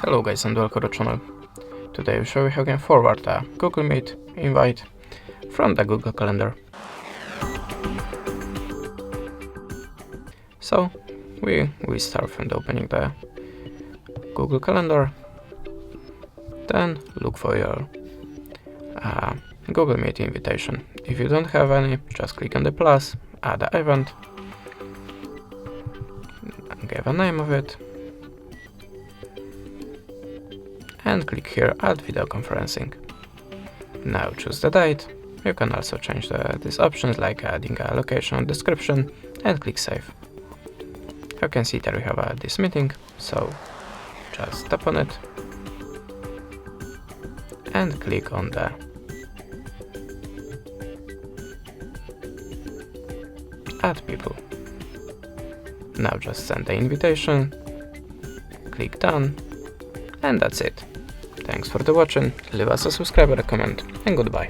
Hello guys and welcome to the channel. Today we show you how you can forward a Google Meet invite from the Google Calendar. So we start from opening the Google Calendar, then look for your Google Meet invitation. If you don't have any, just click on the plus, add the event, give a name of it, and click here Add Video Conferencing. Now choose the date. You can also change these options like adding a location and description, and click Save. You can see that we have this meeting, so just tap on it and click on the Add People. Now just send the invitation, click Done, and that's it. Thanks for the watching, leave us a subscribe or a comment, and goodbye.